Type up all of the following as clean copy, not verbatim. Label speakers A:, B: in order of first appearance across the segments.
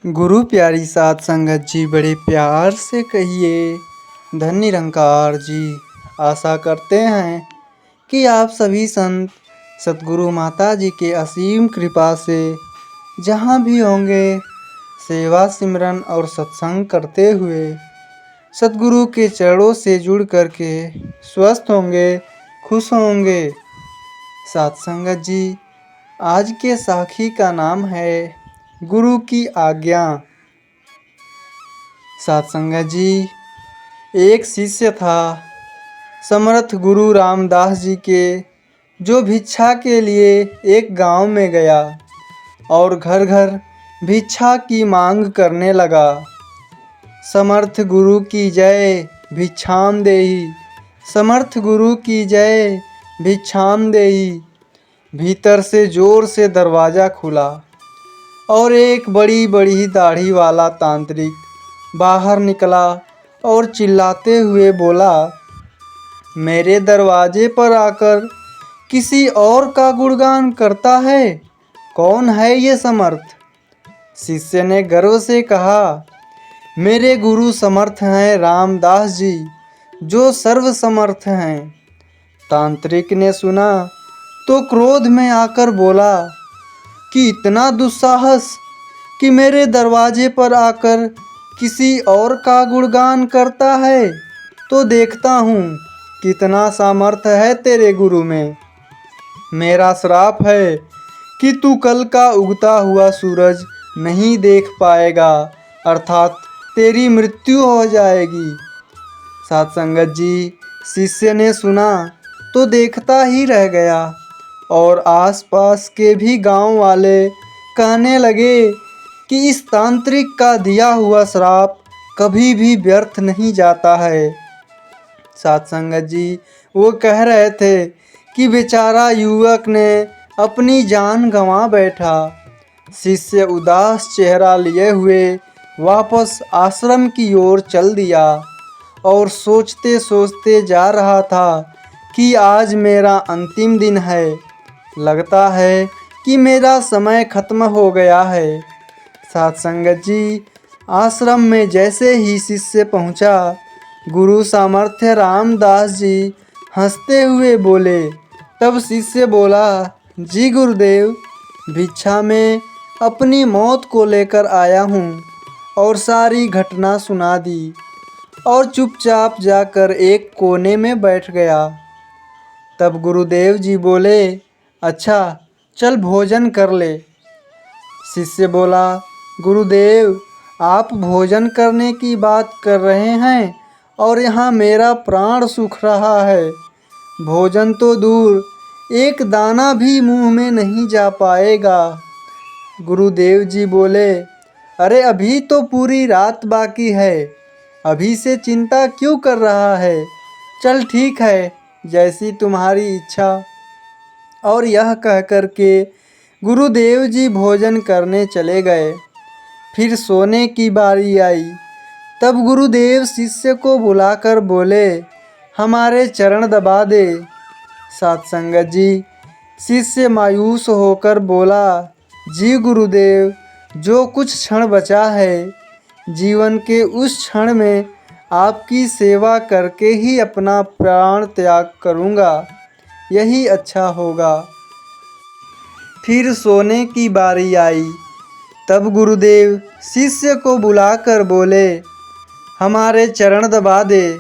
A: गुरु प्यारी साध संगत जी, बड़े प्यार से कहिए धन निरंकार जी। आशा करते हैं कि आप सभी संत सतगुरु माता जी के असीम कृपा से जहाँ भी होंगे सेवा सिमरन और सत्संग करते हुए सतगुरु के चरणों से जुड़ करके स्वस्थ होंगे, खुश होंगे। साध संगत जी, आज के साखी का नाम है गुरु की आज्ञा। साध संगत जी, एक शिष्य था समर्थ गुरु रामदास जी के, जो भिक्षा के लिए एक गांव में गया और घर घर भिक्षा की मांग करने लगा। समर्थ गुरु की जय, भिक्षाम देहि। समर्थ गुरु की जय, भिक्षाम देहि। भीतर से जोर से दरवाज़ा खुला और एक बड़ी बड़ी दाढ़ी वाला तांत्रिक बाहर निकला और चिल्लाते हुए बोला, मेरे दरवाजे पर आकर किसी और का गुणगान करता है, कौन है ये समर्थ? शिष्य ने गर्व से कहा, मेरे गुरु समर्थ हैं रामदास जी, जो सर्व समर्थ हैं। तांत्रिक ने सुना तो क्रोध में आकर बोला कि इतना दुस्साहस कि मेरे दरवाजे पर आकर किसी और का गुणगान करता है, तो देखता हूँ कितना सामर्थ्य है तेरे गुरु में। मेरा श्राप है कि तू कल का उगता हुआ सूरज नहीं देख पाएगा, अर्थात तेरी मृत्यु हो जाएगी। साध संगत जी, शिष्य ने सुना तो देखता ही रह गया और आसपास के भी गांव वाले कहने लगे कि इस तांत्रिक का दिया हुआ श्राप कभी भी व्यर्थ नहीं जाता है। साध संगत जी, वो कह रहे थे कि बेचारा युवक ने अपनी जान गंवा बैठा। शिष्य उदास चेहरा लिए हुए वापस आश्रम की ओर चल दिया और सोचते सोचते जा रहा था कि आज मेरा अंतिम दिन है, लगता है कि मेरा समय खत्म हो गया है। साध संगत जी, आश्रम में जैसे ही शिष्य पहुंचा, गुरु सामर्थ्य रामदास जी हंसते हुए बोले। तब शिष्य बोला, जी गुरुदेव, भिक्षा में अपनी मौत को लेकर आया हूँ, और सारी घटना सुना दी और चुपचाप जाकर एक कोने में बैठ गया। तब गुरुदेव जी बोले, अच्छा चल भोजन कर ले। शिष्य बोला, गुरुदेव, आप भोजन करने की बात कर रहे हैं और यहाँ मेरा प्राण सूख रहा है। भोजन तो दूर, एक दाना भी मुंह में नहीं जा पाएगा। गुरुदेव जी बोले, अरे अभी तो पूरी रात बाकी है, अभी से चिंता क्यों कर रहा है? चल ठीक है, जैसी तुम्हारी इच्छा। और यह कह कर के गुरुदेव जी भोजन करने चले गए। फिर सोने की बारी आई। तब गुरुदेव शिष्य को बुलाकर बोले, हमारे चरण दबा दे। साध संगत जी, शिष्य मायूस होकर बोला, जी गुरुदेव, जो कुछ क्षण बचा है, जीवन के उस क्षण में आपकी सेवा करके ही अपना प्राण त्याग करूँगा, यही अच्छा होगा। फिर सोने की बारी आई। तब गुरुदेव शिष्य को बुलाकर बोले, हमारे चरण दबा दे।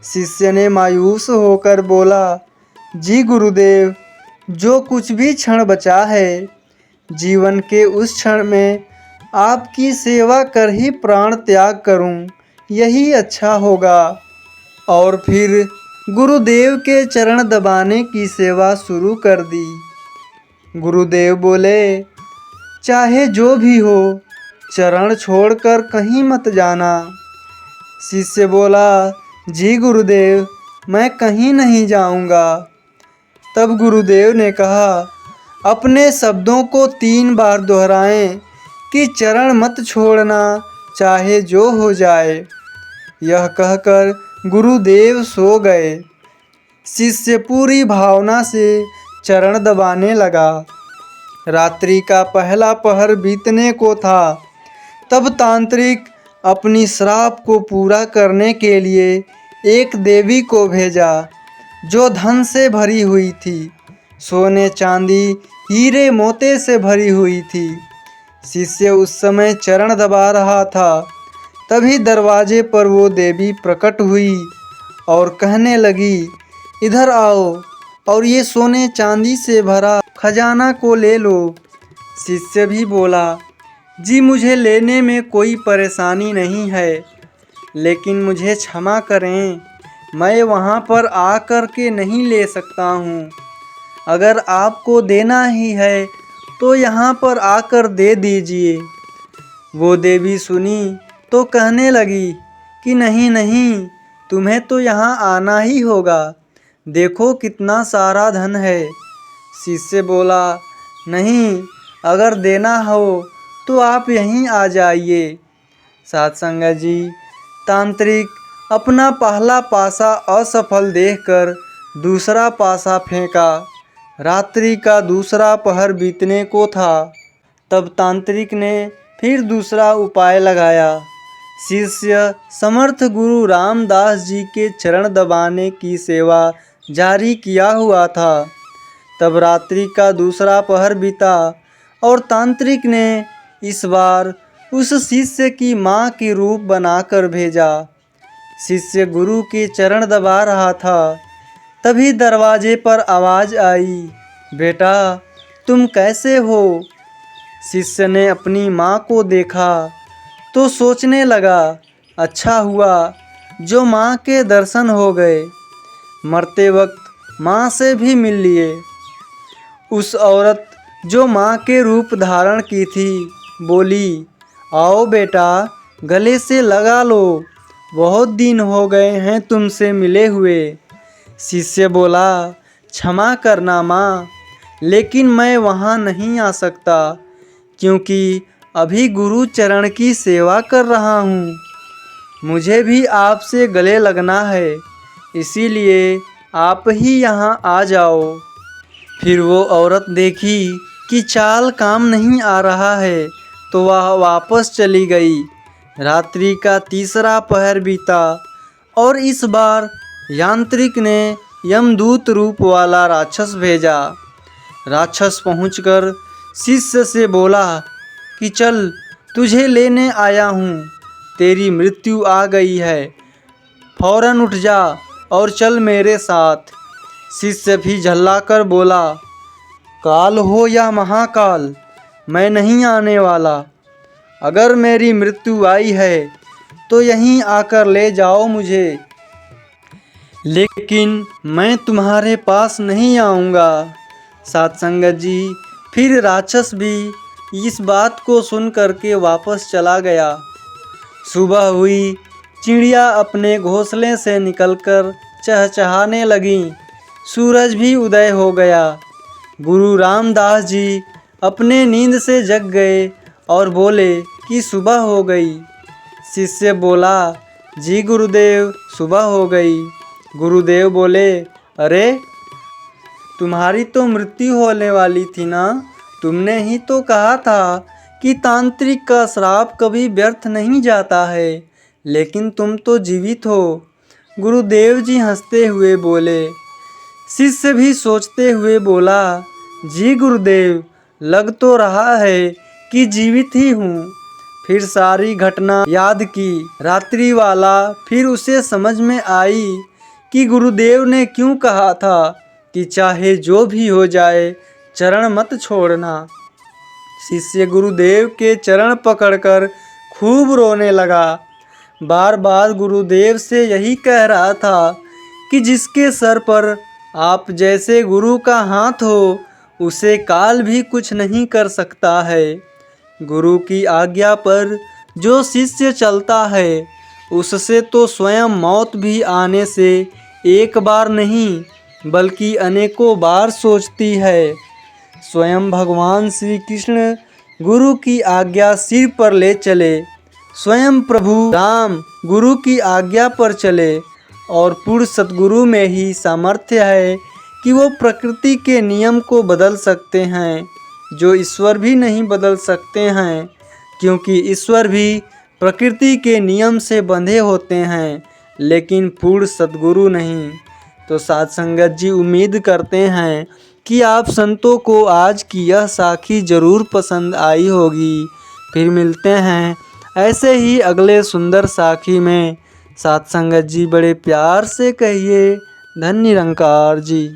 A: शिष्य ने मायूस होकर बोला, जी गुरुदेव, जो कुछ भी क्षण बचा है, जीवन के उस क्षण में आपकी सेवा कर ही प्राण त्याग करूं, यही अच्छा होगा। और फिर गुरुदेव के चरण दबाने की सेवा शुरू कर दी। गुरुदेव बोले, चाहे जो भी हो, चरण छोड़कर कहीं मत जाना। शिष्य बोला, जी गुरुदेव, मैं कहीं नहीं जाऊंगा। तब गुरुदेव ने कहा, अपने शब्दों को 3 बार दोहराएं कि चरण मत छोड़ना, चाहे जो हो जाए। यह कहकर गुरुदेव सो गए। शिष्य पूरी भावना से चरण दबाने लगा। रात्रि का पहला पहर बीतने को था। तब तांत्रिक अपनी श्राप को पूरा करने के लिए एक देवी को भेजा जो धन से भरी हुई थी, सोने चांदी हीरे मोती से भरी हुई थी। शिष्य उस समय चरण दबा रहा था, तभी दरवाजे पर वो देवी प्रकट हुई और कहने लगी, इधर आओ और ये सोने चांदी से भरा खजाना को ले लो। शिष्य भी बोला, जी मुझे लेने में कोई परेशानी नहीं है, लेकिन मुझे क्षमा करें, मैं वहाँ पर आकर के नहीं ले सकता हूँ। अगर आपको देना ही है तो यहाँ पर आकर दे दीजिए। वो देवी सुनी तो कहने लगी कि नहीं नहीं, तुम्हें तो यहाँ आना ही होगा, देखो कितना सारा धन है। शिष्य बोला, नहीं, अगर देना हो तो आप यहीं आ जाइए। साध संगत जी, तांत्रिक अपना पहला पासा असफल देखकर दूसरा पासा फेंका। रात्रि का दूसरा पहर बीतने को था, तब तांत्रिक ने फिर दूसरा उपाय लगाया। शिष्य समर्थ गुरु रामदास जी के चरण दबाने की सेवा जारी किया हुआ था। तब रात्रि का दूसरा पहर बीता और तांत्रिक ने इस बार उस शिष्य की माँ की रूप बनाकर भेजा। शिष्य गुरु के चरण दबा रहा था, तभी दरवाजे पर आवाज़ आई, बेटा तुम कैसे हो? शिष्य ने अपनी माँ को देखा तो सोचने लगा, अच्छा हुआ जो माँ के दर्शन हो गए, मरते वक्त माँ से भी मिल लिए। उस औरत जो माँ के रूप धारण की थी बोली, आओ बेटा गले से लगा लो, बहुत दिन हो गए हैं तुमसे मिले हुए। शिष्य बोला, क्षमा करना माँ, लेकिन मैं वहाँ नहीं आ सकता क्योंकि अभी गुरु चरण की सेवा कर रहा हूँ। मुझे भी आपसे गले लगना है, इसीलिए आप ही यहाँ आ जाओ। फिर वो औरत देखी कि चाल काम नहीं आ रहा है तो वह वापस चली गई। रात्रि का तीसरा पहर बीता और इस बार यांत्रिक ने यमदूत रूप वाला राक्षस भेजा। राक्षस पहुंचकर शिष्य से बोला कि चल तुझे लेने आया हूँ, तेरी मृत्यु आ गई है, फौरन उठ जा और चल मेरे साथ। शिष्य भी झल्लाकर बोला, काल हो या महाकाल, मैं नहीं आने वाला। अगर मेरी मृत्यु आई है तो यहीं आकर ले जाओ मुझे, लेकिन मैं तुम्हारे पास नहीं आऊँगा। साध संगत जी, फिर राक्षस भी इस बात को सुन करके वापस चला गया। सुबह हुई, चिड़िया अपने घोंसले से निकलकर चहचहाने लगीं, सूरज भी उदय हो गया। गुरु रामदास जी अपने नींद से जग गए और बोले कि सुबह हो गई। शिष्य बोला, जी गुरुदेव सुबह हो गई। गुरुदेव बोले, अरे तुम्हारी तो मृत्यु होने वाली थी ना, तुमने ही तो कहा था कि तांत्रिक का श्राप कभी व्यर्थ नहीं जाता है, लेकिन तुम तो जीवित हो। गुरुदेव जी हंसते हुए बोले। शिष्य भी सोचते हुए बोला, जी गुरुदेव, लग तो रहा है कि जीवित ही हूँ। फिर सारी घटना याद की, रात्रि वाला, फिर उसे समझ में आई कि गुरुदेव ने क्यों कहा था कि चाहे जो भी हो जाए चरण मत छोड़ना। शिष्य गुरुदेव के चरण पकड़कर खूब रोने लगा। बार बार गुरुदेव से यही कह रहा था कि जिसके सर पर आप जैसे गुरु का हाथ हो, उसे काल भी कुछ नहीं कर सकता है। गुरु की आज्ञा पर जो शिष्य चलता है, उससे तो स्वयं मौत भी आने से एक बार नहीं बल्कि अनेकों बार सोचती है। स्वयं भगवान श्री कृष्ण गुरु की आज्ञा सिर पर ले चले, स्वयं प्रभु राम गुरु की आज्ञा पर चले, और पूर्ण सतगुरु में ही सामर्थ्य है कि वो प्रकृति के नियम को बदल सकते हैं, जो ईश्वर भी नहीं बदल सकते हैं। क्योंकि ईश्वर भी प्रकृति के नियम से बंधे होते हैं, लेकिन पूर्ण सद्गुरु नहीं। तो साध संगत जी, उम्मीद करते हैं कि आप संतों को आज की यह साखी ज़रूर पसंद आई होगी। फिर मिलते हैं ऐसे ही अगले सुंदर साखी में। साध संगत जी, बड़े प्यार से कहिए धन्य निरंकार जी।